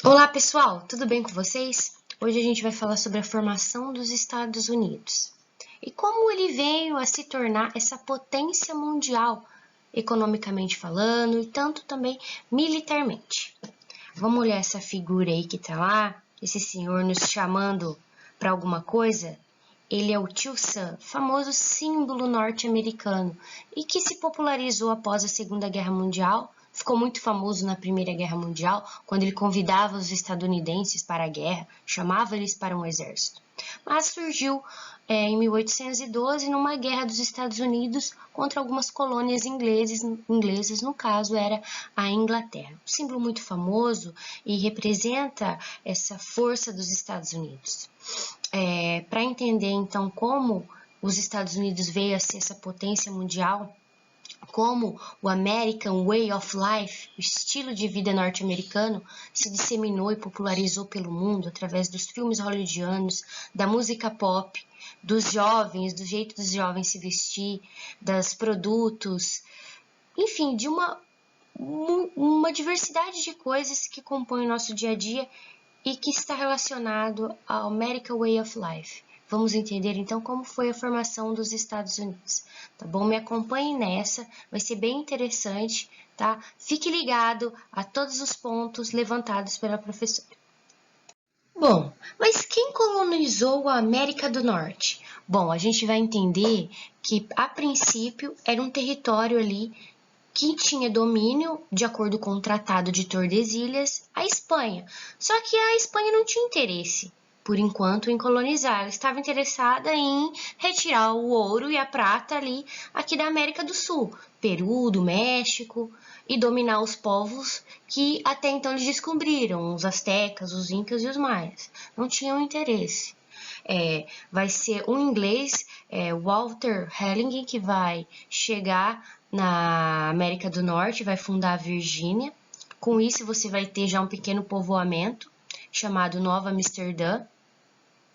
Olá pessoal, tudo bem com vocês? Hoje a gente vai falar sobre a formação dos Estados Unidos e como ele veio a se tornar essa potência mundial, economicamente falando e tanto também militarmente. Vamos olhar essa figura aí que tá lá, esse senhor nos chamando para alguma coisa? Ele é o Tio Sam, famoso símbolo norte-americano e que se popularizou após a Segunda Guerra Mundial. Ficou muito famoso na Primeira Guerra Mundial, quando ele convidava os estadunidenses para a guerra, chamava eles para um exército. Mas surgiu em 1812 numa guerra dos Estados Unidos contra algumas colônias inglesas, no caso era a Inglaterra. Um símbolo muito famoso e representa essa força dos Estados Unidos. Para entender então como os Estados Unidos veio a ser essa potência mundial, como o American Way of Life, o estilo de vida norte-americano, se disseminou e popularizou pelo mundo através dos filmes hollywoodianos, da música pop, dos jovens, do jeito dos jovens se vestir, dos produtos, enfim, de uma diversidade de coisas que compõem o nosso dia a dia e que está relacionado ao American Way of Life. Vamos entender então como foi a formação dos Estados Unidos, tá bom? Me acompanhe nessa, vai ser bem interessante, tá? Fique ligado a todos os pontos levantados pela professora. Bom, mas quem colonizou a América do Norte? Bom, a gente vai entender que a princípio era um território ali que tinha domínio, de acordo com o Tratado de Tordesilhas, a Espanha. Só que a Espanha não tinha interesse, por enquanto, em colonizar. Ela estava interessada em retirar o ouro e a prata ali, aqui da América do Sul, Peru, do México, e dominar os povos que até então eles descobriram, os astecas, os incas e os maias. Não tinham interesse. Vai ser um inglês, Walter Hellingen, que vai chegar na América do Norte, vai fundar a Virgínia. Com isso, você vai ter já um pequeno povoamento chamado Nova Amsterdã.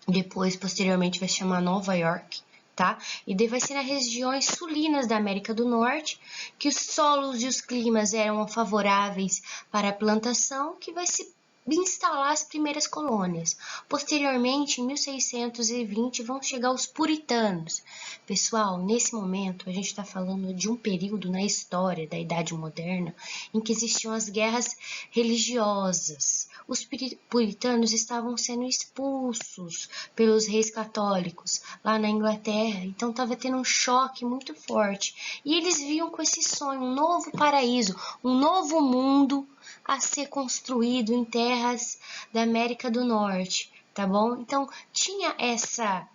Depois, posteriormente, vai se chamar Nova York, tá? E daí vai ser nas regiões sulinas da América do Norte, que os solos e os climas eram favoráveis para a plantação, que vai se instalar as primeiras colônias. Posteriormente, em 1620, vão chegar os puritanos. Pessoal, nesse momento, a gente está falando de um período na história da Idade Moderna em que existiam as guerras religiosas. Os puritanos estavam sendo expulsos pelos reis católicos lá na Inglaterra, então estava tendo um choque muito forte. E eles viam com esse sonho um novo paraíso, um novo mundo a ser construído em terras da América do Norte, tá bom? Então tinha essa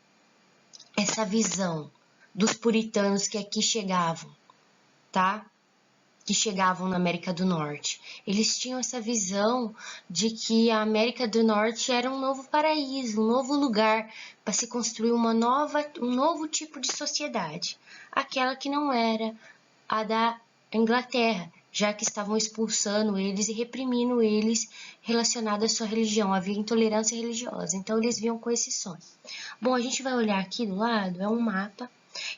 visão dos puritanos que aqui chegavam, tá? Que chegavam na América do Norte. Eles tinham essa visão de que a América do Norte era um novo paraíso, um novo lugar para se construir um novo tipo de sociedade, aquela que não era a da Inglaterra, já que estavam expulsando eles e reprimindo eles relacionado à sua religião, havia intolerância religiosa, então eles viam com esse sonho. Bom, a gente vai olhar aqui do lado, é um mapa,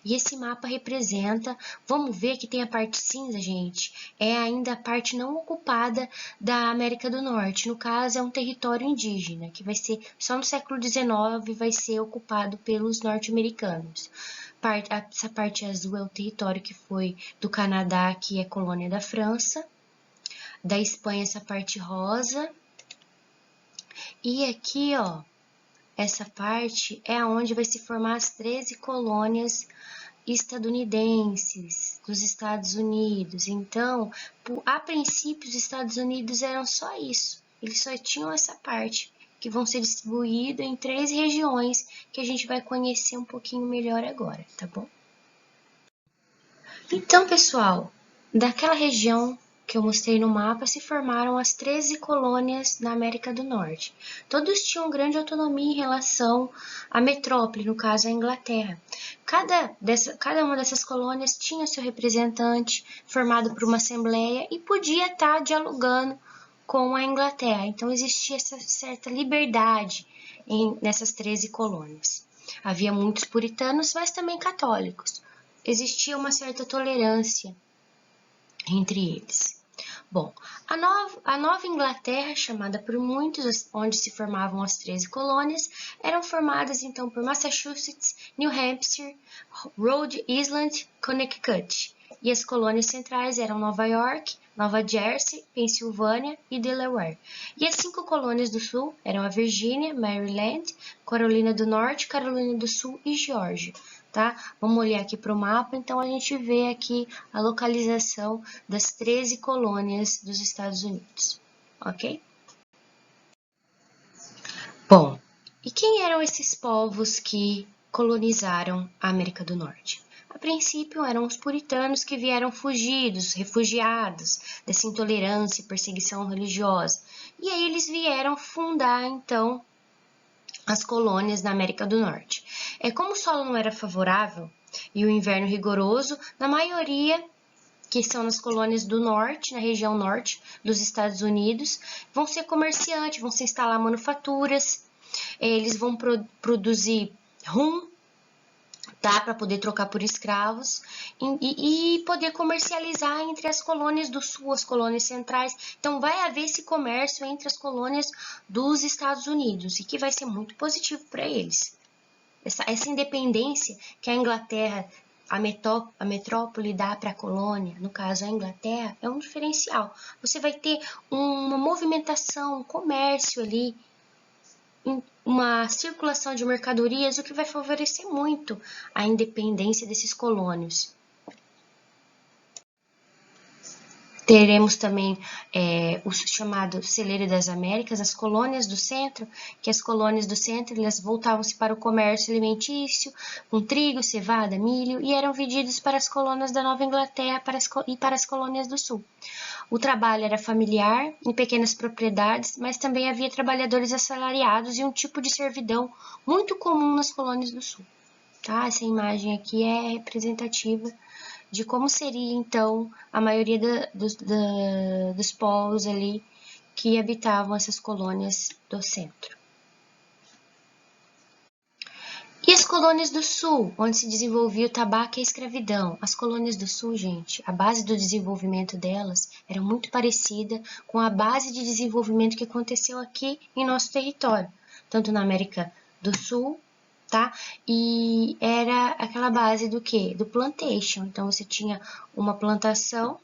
e esse mapa representa, vamos ver que tem a parte cinza, gente, é ainda a parte não ocupada da América do Norte, no caso é um território indígena, que vai ser, só no século XIX vai ser ocupado pelos norte-americanos. Essa parte azul é o território que foi do Canadá, que é colônia da França, da Espanha essa parte rosa, e aqui, ó, essa parte é onde vai se formar as 13 colônias estadunidenses dos Estados Unidos. Então, a princípio, os Estados Unidos eram só isso. Eles só tinham essa parte, que vão ser distribuídos em 3 regiões, que a gente vai conhecer um pouquinho melhor agora, tá bom? Então, pessoal, daquela região que eu mostrei no mapa, se formaram as 13 colônias na América do Norte. Todos tinham grande autonomia em relação à metrópole, no caso a Inglaterra. Cada uma dessas colônias tinha seu representante formado por uma assembleia e podia estar dialogando com a Inglaterra. Então existia essa certa liberdade nessas 13 colônias. Havia muitos puritanos, mas também católicos. Existia uma certa tolerância entre eles. Bom, a Nova Inglaterra, chamada por muitos, onde se formavam as 13 colônias, eram formadas então por Massachusetts, New Hampshire, Rhode Island, Connecticut. E as colônias centrais eram Nova York, Nova Jersey, Pensilvânia e Delaware. E as 5 colônias do sul eram a Virgínia, Maryland, Carolina do Norte, Carolina do Sul e Geórgia. Tá? Vamos olhar aqui para o mapa, então a gente vê aqui a localização das 13 colônias dos Estados Unidos, ok? Bom, e quem eram esses povos que colonizaram a América do Norte? A princípio eram os puritanos que vieram fugidos, refugiados dessa intolerância e perseguição religiosa. E aí eles vieram fundar, então, as colônias na América do Norte. Como o solo não era favorável e o inverno rigoroso, na maioria, que são nas colônias do norte, na região norte dos Estados Unidos, vão ser comerciantes, vão se instalar manufaturas, eles vão produzir rum, tá, para poder trocar por escravos e poder comercializar entre as colônias do sul, as colônias centrais. Então, vai haver esse comércio entre as colônias dos Estados Unidos e que vai ser muito positivo para eles. Essa independência que a Inglaterra, a metrópole dá para a colônia, no caso a Inglaterra, é um diferencial. Você vai ter uma movimentação, um comércio ali, uma circulação de mercadorias, o que vai favorecer muito a independência desses colônios. Teremos também o chamado Celeiro das Américas, as colônias do centro, que as colônias do centro elas voltavam-se para o comércio alimentício, com trigo, cevada, milho, e eram vendidos para as colônias da Nova Inglaterra e para as colônias do sul. O trabalho era familiar, em pequenas propriedades, mas também havia trabalhadores assalariados e um tipo de servidão muito comum nas colônias do sul. Tá? Essa imagem aqui é representativa de como seria, então, a maioria dos povos ali que habitavam essas colônias do centro. E as colônias do sul, onde se desenvolvia o tabaco e a escravidão? As colônias do sul, gente, a base do desenvolvimento delas era muito parecida com a base de desenvolvimento que aconteceu aqui em nosso território, tanto na América do Sul, tá? E era aquela base do quê? Do plantation. Então, você tinha uma plantação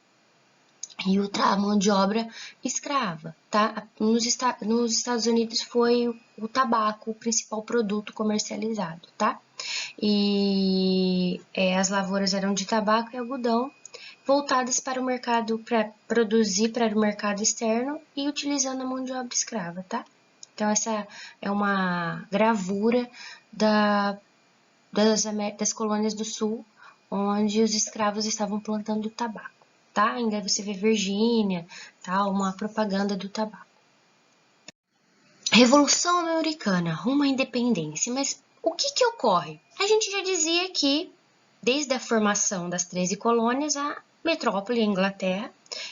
e a mão de obra escrava, tá? Nos Estados Unidos foi o tabaco o principal produto comercializado, tá? E as lavouras eram de tabaco e algodão, voltadas para o mercado, para produzir para o mercado externo e utilizando a mão de obra escrava, tá? Então, essa é uma gravura das colônias do sul, onde os escravos estavam plantando tabaco, tá? Ainda você vê Virgínia, tá? Uma propaganda do tabaco. Revolução Americana, rumo à independência. Mas o que ocorre? A gente já dizia que, desde a formação das 13 colônias, a metrópole, a Inglaterra,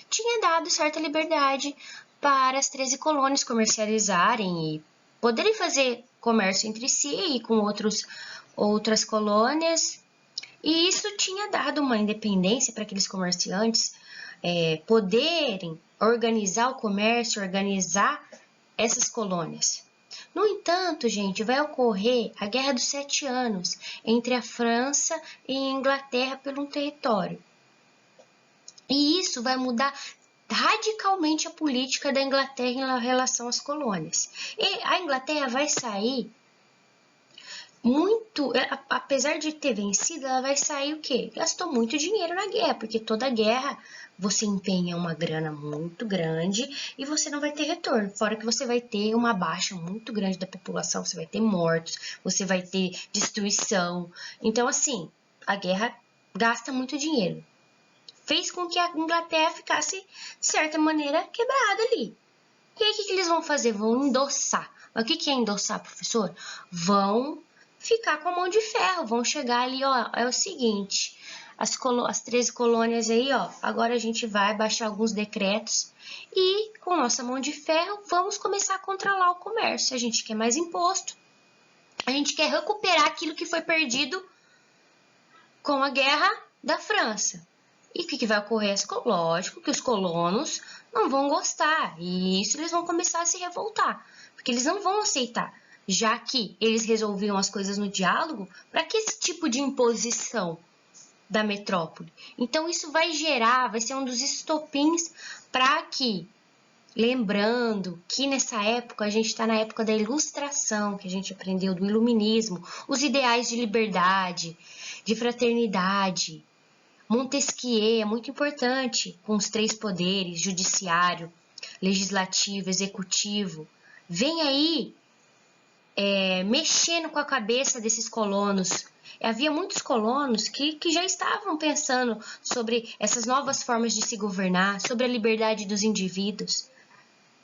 tinha dado certa liberdade para as 13 colônias comercializarem e poderem fazer comércio entre si e com outras colônias. E isso tinha dado uma independência para aqueles comerciantes poderem organizar o comércio, organizar essas colônias. No entanto, gente, vai ocorrer a Guerra dos 7 Anos entre a França e a Inglaterra por um território. E isso vai mudar radicalmente a política da Inglaterra em relação às colônias. E a Inglaterra vai sair muito, apesar de ter vencido, ela vai sair o quê? Gastou muito dinheiro na guerra, porque toda guerra você empenha uma grana muito grande e você não vai ter retorno. Fora que você vai ter uma baixa muito grande da população, você vai ter mortos, você vai ter destruição. Então, assim, a guerra gasta muito dinheiro. Fez com que a Inglaterra ficasse, de certa maneira, quebrada ali. E aí, o que eles vão fazer? Vão endossar. Mas o que é endossar, professor? Vão ficar com a mão de ferro, vão chegar ali, ó, é o seguinte, as 13 colônias aí, ó, agora a gente vai baixar alguns decretos e com nossa mão de ferro vamos começar a controlar o comércio. A gente quer mais imposto, a gente quer recuperar aquilo que foi perdido com a guerra da França. E o que vai ocorrer? Lógico que os colonos não vão gostar, e isso eles vão começar a se revoltar, porque eles não vão aceitar, já que eles resolviam as coisas no diálogo, para que esse tipo de imposição da metrópole? Então isso vai ser um dos estopins para que, lembrando que nessa época a gente está na época da Ilustração, que a gente aprendeu do Iluminismo, os ideais de liberdade, de fraternidade. Montesquieu é muito importante, com os 3 poderes, judiciário, legislativo, executivo. Vem aí mexendo com a cabeça desses colonos. Havia muitos colonos que já estavam pensando sobre essas novas formas de se governar, sobre a liberdade dos indivíduos,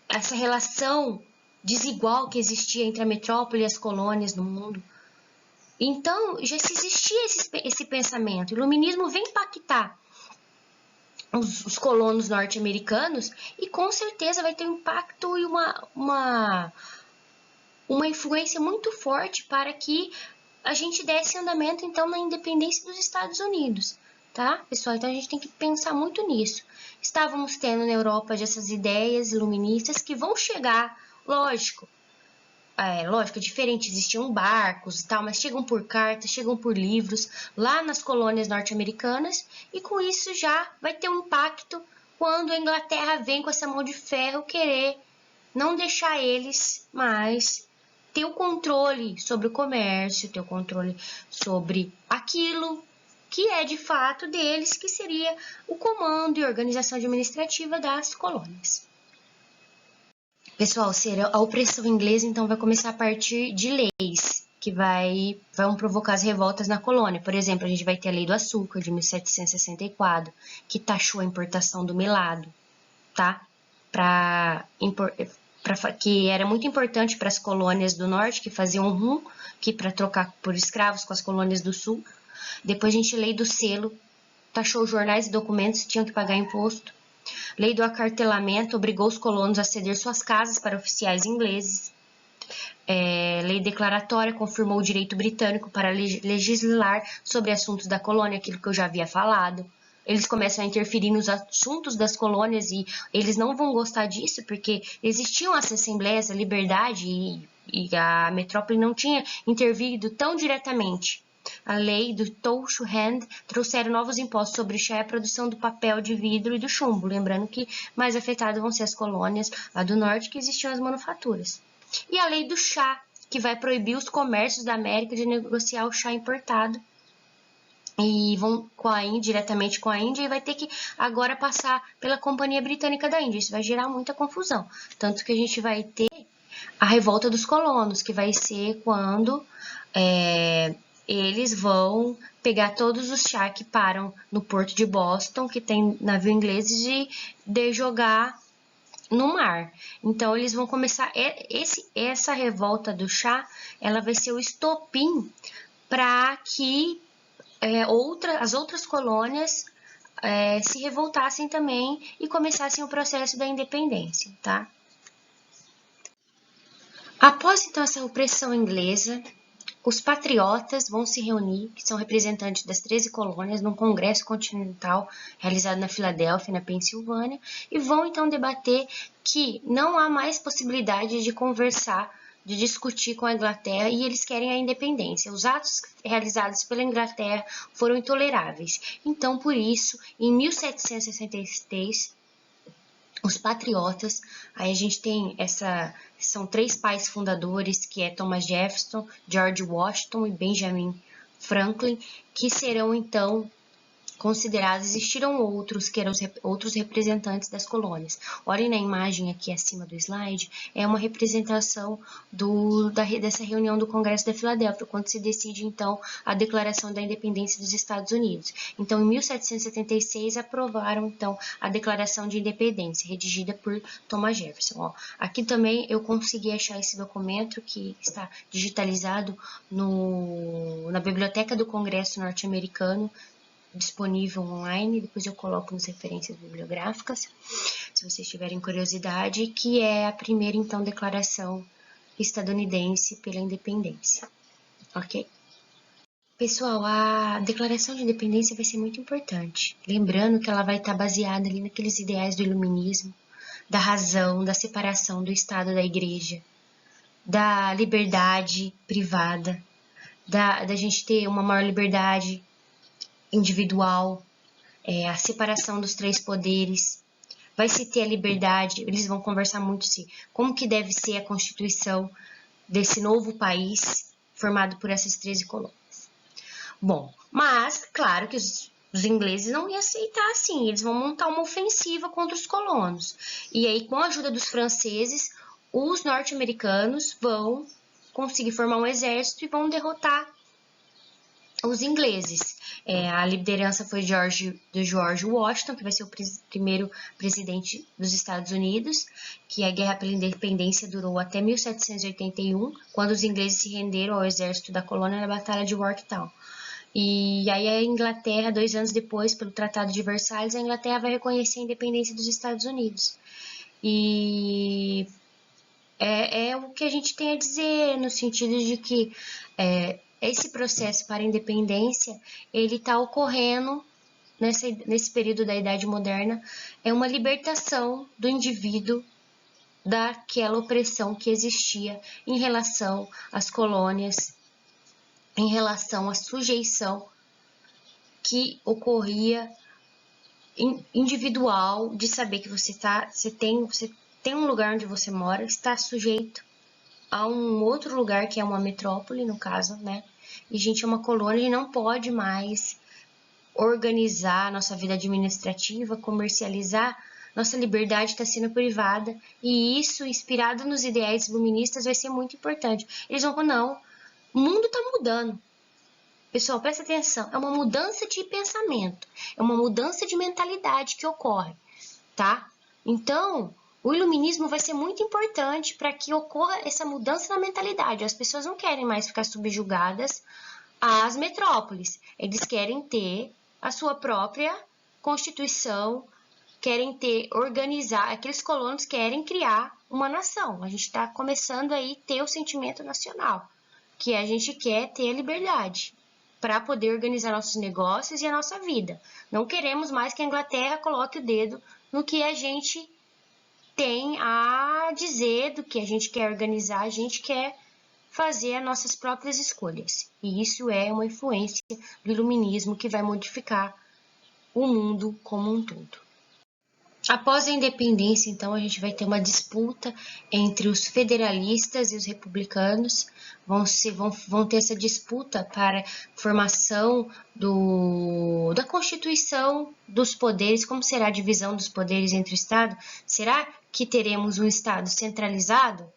essa relação desigual que existia entre a metrópole e as colônias no mundo. Então, já existia esse pensamento. O iluminismo vem impactar os colonos norte-americanos e com certeza vai ter um impacto e uma influência muito forte para que a gente desse andamento então na independência dos Estados Unidos, tá, pessoal? Então a gente tem que pensar muito nisso. Estávamos tendo na Europa essas ideias iluministas que vão chegar, lógico, é diferente, existiam barcos e tal, mas chegam por cartas, chegam por livros lá nas colônias norte-americanas, e com isso já vai ter um impacto quando a Inglaterra vem com essa mão de ferro querer não deixar eles mais ter o controle sobre o comércio, ter o controle sobre aquilo que é de fato deles, que seria o comando e organização administrativa das colônias. Pessoal, a opressão inglesa então vai começar a partir de leis que vão provocar as revoltas na colônia. Por exemplo, a gente vai ter a Lei do Açúcar de 1764, que taxou a importação do melado, tá? Que era muito importante para as colônias do norte, que faziam rum, que para trocar por escravos com as colônias do sul. Depois a gente Lei do Selo, taxou jornais e documentos que tinham que pagar imposto. Lei do Acartelamento obrigou os colonos a ceder suas casas para oficiais ingleses. Lei declaratória confirmou o direito britânico para legislar sobre assuntos da colônia, aquilo que eu já havia falado. Eles começam a interferir nos assuntos das colônias e eles não vão gostar disso, porque existiam as assembleias, a liberdade e a metrópole não tinha intervido tão diretamente. A lei do Townshend Hand trouxeram novos impostos sobre o chá e a produção do papel de vidro e do chumbo, lembrando que mais afetadas vão ser as colônias lá do norte, que existiam as manufaturas. E a lei do chá, que vai proibir os comércios da América de negociar o chá importado, e vão diretamente com a Índia, e vai ter que agora passar pela Companhia Britânica da Índia. Isso vai gerar muita confusão, tanto que a gente vai ter a revolta dos colonos, que vai ser quando eles vão pegar todos os chá que param no porto de Boston, que tem navio inglês, de jogar no mar. Então eles vão começar essa revolta do chá, ela vai ser o estopim para que as outras colônias se revoltassem também e começassem o processo da independência, tá? Após então essa opressão inglesa, os patriotas vão se reunir, que são representantes das 13 colônias, num congresso continental realizado na Filadélfia, na Pensilvânia, e vão então debater que não há mais possibilidade de conversar, de discutir com a Inglaterra, e eles querem a independência. Os atos realizados pela Inglaterra foram intoleráveis. Então, por isso, em 1763, os patriotas, aí a gente tem são 3 pais fundadores, que é Thomas Jefferson, George Washington e Benjamin Franklin, que serão então considerados. Existiram outros, que eram outros representantes das colônias. Olhem na imagem aqui acima do slide, é uma representação dessa reunião do Congresso da Filadélfia, quando se decide, então, a declaração da independência dos Estados Unidos. Então, em 1776, aprovaram, então, a Declaração de Independência, redigida por Thomas Jefferson. Aqui também eu consegui achar esse documento, que está digitalizado na Biblioteca do Congresso norte-americano, disponível online, depois eu coloco nas referências bibliográficas, se vocês tiverem curiosidade, que é a primeira, então, declaração estadunidense pela independência, ok? Pessoal, a Declaração de Independência vai ser muito importante. Lembrando que ela vai estar baseada ali naqueles ideais do iluminismo, da razão, da separação do Estado da Igreja, da liberdade privada, da gente ter uma maior liberdade individual, a separação dos três poderes. Vai se ter a liberdade, eles vão conversar muito se como que deve ser a constituição desse novo país formado por essas 13 colônias. Bom, mas claro que os ingleses não iam aceitar assim, eles vão montar uma ofensiva contra os colonos. E aí, com a ajuda dos franceses, os norte-americanos vão conseguir formar um exército e vão derrotar os ingleses. A liderança foi de George Washington, que vai ser o primeiro presidente dos Estados Unidos, que a Guerra pela Independência durou até 1781, quando os ingleses se renderam ao exército da colônia na Batalha de Yorktown. E aí a Inglaterra, 2 anos depois, pelo Tratado de Versalhes, a Inglaterra vai reconhecer a independência dos Estados Unidos. E é o que a gente tem a dizer, no sentido de que esse processo para a independência, ele está ocorrendo nesse período da Idade Moderna, é uma libertação do indivíduo daquela opressão que existia em relação às colônias, em relação à sujeição que ocorria individual, de saber que você tem um lugar onde você mora, está sujeito a um outro lugar que é uma metrópole, no caso, né? E a gente é uma colônia e não pode mais organizar a nossa vida administrativa, comercializar, nossa liberdade está sendo privada, e isso, inspirado nos ideais iluministas, vai ser muito importante. Eles vão falar, não, o mundo está mudando. Pessoal, presta atenção, é uma mudança de pensamento, é uma mudança de mentalidade que ocorre, tá? Então, o iluminismo vai ser muito importante para que ocorra essa mudança na mentalidade. As pessoas não querem mais ficar subjugadas às metrópoles, eles querem ter a sua própria constituição, querem organizar, aqueles colonos querem criar uma nação. A gente está começando aí a ter o sentimento nacional, que a gente quer ter a liberdade para poder organizar nossos negócios e a nossa vida. Não queremos mais que a Inglaterra coloque o dedo no que a gente tem a dizer, do que a gente quer organizar, a gente quer fazer as nossas próprias escolhas. E isso é uma influência do iluminismo que vai modificar o mundo como um todo. Após a independência, então, a gente vai ter uma disputa entre os federalistas e os republicanos. Vão ter essa disputa para formação da Constituição dos poderes. Como será a divisão dos poderes entre o Estado? Será que teremos um Estado centralizado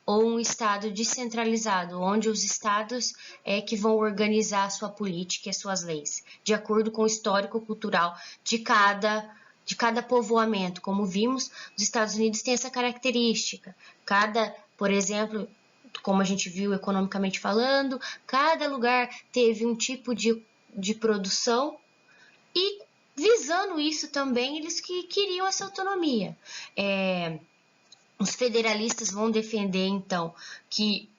ou um Estado descentralizado, onde os Estados que vão organizar a sua política e as suas leis, de acordo com o histórico cultural de cada povoamento? Como vimos, os Estados Unidos têm essa característica. Por exemplo, como a gente viu economicamente falando, cada lugar teve um tipo de produção e, visando isso também, eles que queriam essa autonomia. Os federalistas vão defender, então, que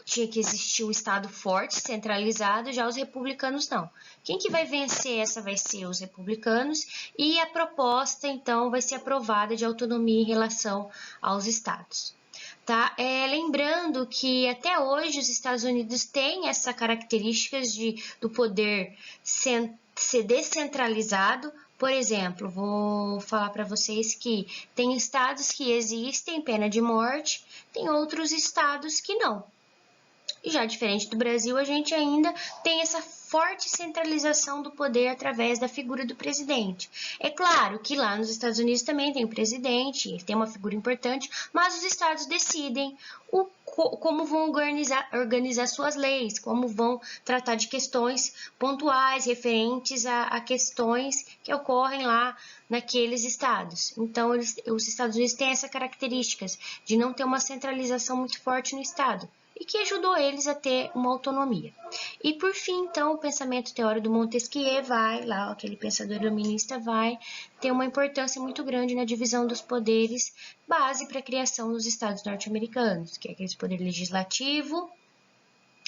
tinha que existir um Estado forte, centralizado, já os republicanos não. Quem que vai vencer essa vai ser os republicanos, e a proposta, então, vai ser aprovada de autonomia em relação aos estados. Tá? Lembrando que até hoje os Estados Unidos têm essa características do poder ser descentralizado. Por exemplo, vou falar para vocês que tem estados que existem pena de morte, tem outros estados que não. E já diferente do Brasil, a gente ainda tem essa forte centralização do poder através da figura do presidente. É claro que lá nos Estados Unidos também tem o presidente, ele tem uma figura importante, mas os estados decidem como vão organizar suas leis, como vão tratar de questões pontuais referentes a questões que ocorrem lá naqueles estados. Então, os Estados Unidos têm essa característica de não ter uma centralização muito forte no estado, e que ajudou eles a ter uma autonomia. E por fim, então, o pensamento teórico do Montesquieu aquele pensador iluminista, vai ter uma importância muito grande na divisão dos poderes, base para a criação dos estados norte-americanos, que é aquele poder legislativo,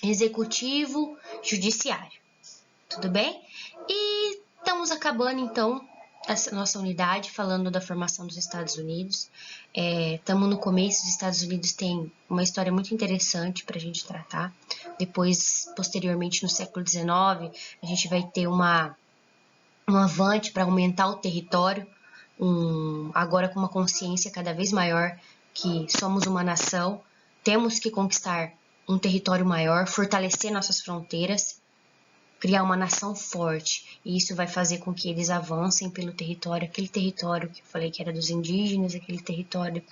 executivo, judiciário. Tudo bem? E estamos acabando, então, essa nossa unidade, falando da formação dos Estados Unidos. Estamos no começo, os Estados Unidos têm uma história muito interessante para a gente tratar. Depois, posteriormente, no século XIX, a gente vai ter um avante para aumentar o território, agora com uma consciência cada vez maior que somos uma nação, temos que conquistar um território maior, fortalecer nossas fronteiras, criar uma nação forte, e isso vai fazer com que eles avancem pelo território, aquele território que eu falei que era dos indígenas, aquele território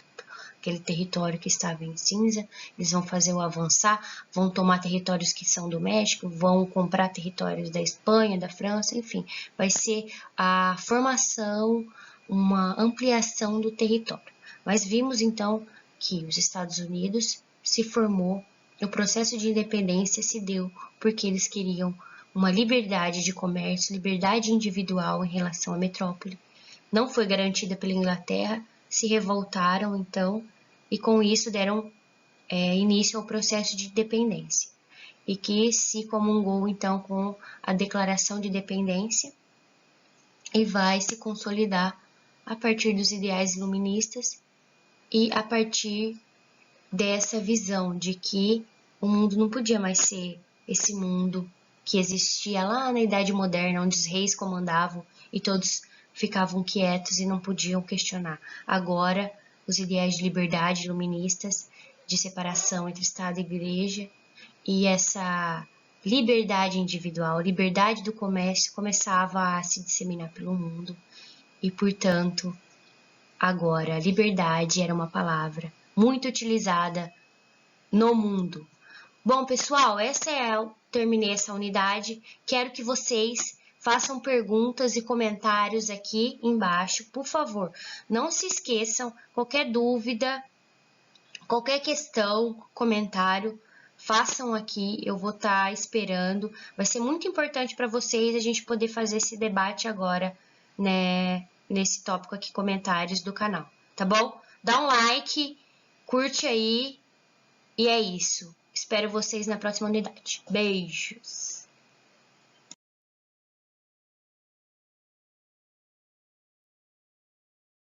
que estava em cinza. Eles vão fazer o avançar, vão tomar territórios que são do México, vão comprar territórios da Espanha, da França, enfim, vai ser a formação, uma ampliação do território. Mas vimos então que os Estados Unidos se formou, o processo de independência se deu porque eles queriam uma liberdade de comércio, liberdade individual em relação à metrópole. Não foi garantida pela Inglaterra, se revoltaram então e com isso deram início ao processo de independência e que se comungou então com a Declaração de Independência e vai se consolidar a partir dos ideais iluministas e a partir dessa visão de que o mundo não podia mais ser esse mundo que existia lá na Idade Moderna, onde os reis comandavam e todos ficavam quietos e não podiam questionar. Agora, os ideais de liberdade iluministas, de separação entre Estado e Igreja, e essa liberdade individual, liberdade do comércio começava a se disseminar pelo mundo. E, portanto, agora, liberdade era uma palavra muito utilizada no mundo. Bom, pessoal, terminei essa unidade. Quero que vocês façam perguntas e comentários aqui embaixo, por favor. Não se esqueçam, qualquer dúvida, qualquer questão, comentário, façam aqui, eu vou estar esperando. Vai ser muito importante para vocês a gente poder fazer esse debate agora, né, nesse tópico aqui, comentários do canal, tá bom? Dá um like, curte aí, e é isso. Espero vocês na próxima unidade. Beijos!